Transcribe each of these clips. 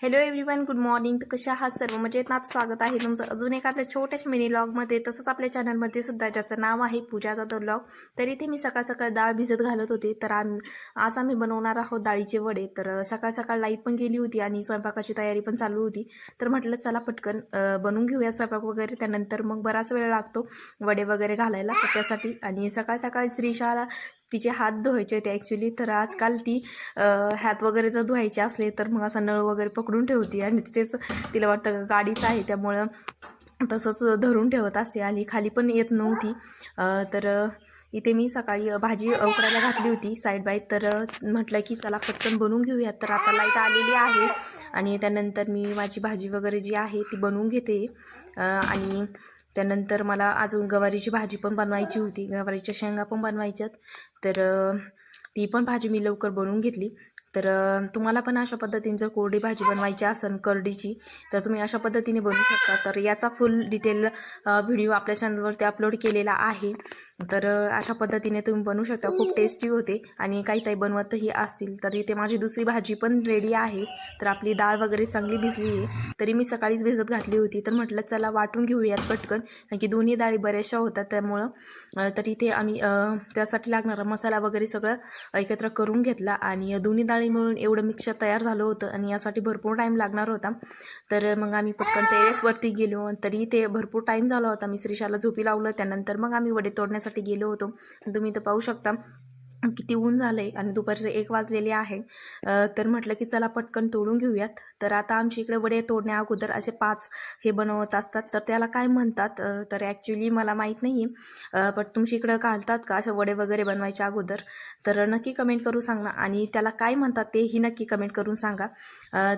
Hello everyone, good morning. तर कशा आहात सर्व? मजेत ना? स्वागत आहे तुमचं अजून एक आपल्या छोट्याशा मिनी व्लॉगमध्ये, तसंच आपल्या चॅनलमध्ये सुद्धा, ज्याचं नाव आहे पूजा जाधव व्लॉग. तर इथे मी सकाळ सकाळ डाळ भिजत घालत होते. तर आज आम्ही बनवणार आहोत डाळीचे वडे. तर सकाळ सकाळ लाईट पण गेली होती आणि स्वयंपाकाची तयारी पण चालू होती. तर म्हटलं चला पटकन बनवून घेऊया स्वयंपाक वगैरे. त्यानंतर मग बराच वेळ लागतो वडे वगैरे घालायला, तर त्यासाठी. आणि सकाळ सकाळी श्रीशाला तिचे हात धुवायचे होते ॲक्च्युली. तर आजकाल ती हात वगैरे जर धुवायचे असले तर मग असा नळ वगैरे पकडून ठेवते आणि तिथेच तिला वाटतं गाडीच आहे, त्यामुळं तसंच धरून ठेवत असते आणि खाली पण येत नव्हती. तर इथे मी सकाळी भाजी उकडायला घातली होती साईड बाय. तर म्हटलं की चला पटकन बनवून घेऊयात. तर आता लाईट आलेली आहे आणि त्यानंतर मी माझी भाजी वगैरे जी आहे ती बनवून घेते. आणि त्यानंतर मला अजून गवारीची भाजी पण बनवायची होती, गवारीच्या शेंगा पण बनवायच्यात. तर ती पण भाजी मी लवकर बनवून घेतली. तर तुम्हाला पण अशा पद्धतीने जर कोरडी भाजी बनवायची असेल करडीची, तर तुम्ही अशा पद्धतीने बनवू शकता. तर याचा फुल डिटेल व्हिडिओ आपल्या चॅनलवरती अपलोड केलेला आहे. तर अशा पद्धतीने तुम्ही बनवू शकता, खूप टेस्टी होते आणि काही बनवतही असतील. तर इथे माझी दुसरी भाजी पण रेडी आहे. तर आपली डाळ वगैरे चांगली भिजली आहे, तरी मी सकाळीच भिजत घातली होती. तर म्हटलं चला वाटून घेऊयात पटकन, कारण की दोन्ही डाळी बऱ्याचशा होतात त्यामुळं. तर इथे आम्ही त्यासाठी लागणारा मसाला वगैरे सगळं एकत्र करून घेतला आणि दोन्ही डाळी मिळून एवढं मिक्सचर तयार झालं होतं आणि यासाठी भरपूर टाईम लागणार होता. तर मग आम्ही पटकन टेरेसवरती गेलो. तरी ते भरपूर टाईम झाला होता. मी श्रीशाला झोपी लावलं, त्यानंतर मग आम्ही वडे तोडण्यासाठी गेलो होतो. तुम्ही तर पाहू शकता किती ऊन झालं आहे आणि दुपारचे 1 वाजलेले आहे. तर म्हटलं की चला पटकन तोडून घेऊयात. तर आता आमच्या इकडे वडे तोडण्या अगोदर असे 5 हे बनवत असतात. तर त्याला काय म्हणतात तर ॲक्च्युली मला माहीत नाही आहे, पण तुमच्या इकडं घालतात का असं वडे वगैरे बनवायच्या अगोदर? तर नक्की कमेंट करून सांगा आणि त्याला काय म्हणतात तेही नक्की कमेंट करून सांगा.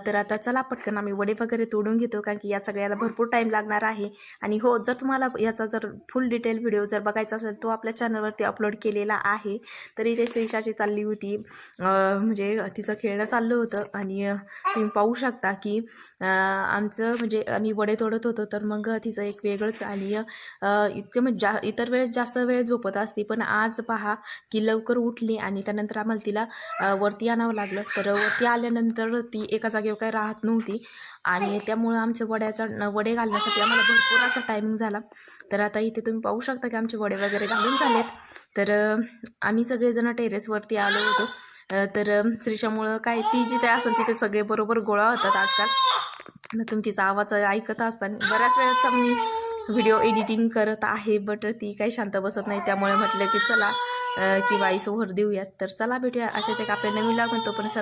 तर आता चला पटकन आम्ही वडे वगैरे तोडून घेतो, कारण की या सगळ्याला भरपूर टाईम लागणार आहे. आणि हो, जर तुम्हाला याचा जर फुल डिटेल व्हिडिओ जर बघायचा असेल तो आपल्या चॅनलवरती अपलोड केलेला आहे. तरी ते श्रीशाची चालली होती, म्हणजे तिचं खेळणं चाललं होतं. आणि तुम्ही पाहू शकता की आमचं म्हणजे आम्ही वडे तोडत होतो, तर मग तिचं एक वेगळंच. आणि इतकं म्हणजे इतर वेळेस जास्त वेळ झोपत असते, पण आज पहा की लवकर उठली आणि त्यानंतर आम्हाला तिला वरती आणावं लागलं. तर वरती आल्यानंतर ती एका जागेवर काही राहत नव्हती आणि त्यामुळं आमच्या वडे घालण्यासाठी आम्हाला भरपूर असा टायमिंग झाला. तर आता इथे तुम्ही पाहू शकता की आमचे वडे वगैरे घालून झालेत. तर आम्ही सगळेजण टेरेसवरती आलो होतो. तर श्रीशामुळं काय ती जिथे असेल तिथे सगळे बरोबर गोळा होतात आजकाल. तुम्ही तिचा आवाज ऐकत असताना बऱ्याच वेळेस मी व्हिडिओ एडिटिंग करत आहे, बट ती काही शांत बसत नाही. त्यामुळे म्हटलं की चला की व्हॉइस ओव्हर देऊयात. तर चला भेटूया अशाच एक आपल्या नवीन लागून, तोपर्यंत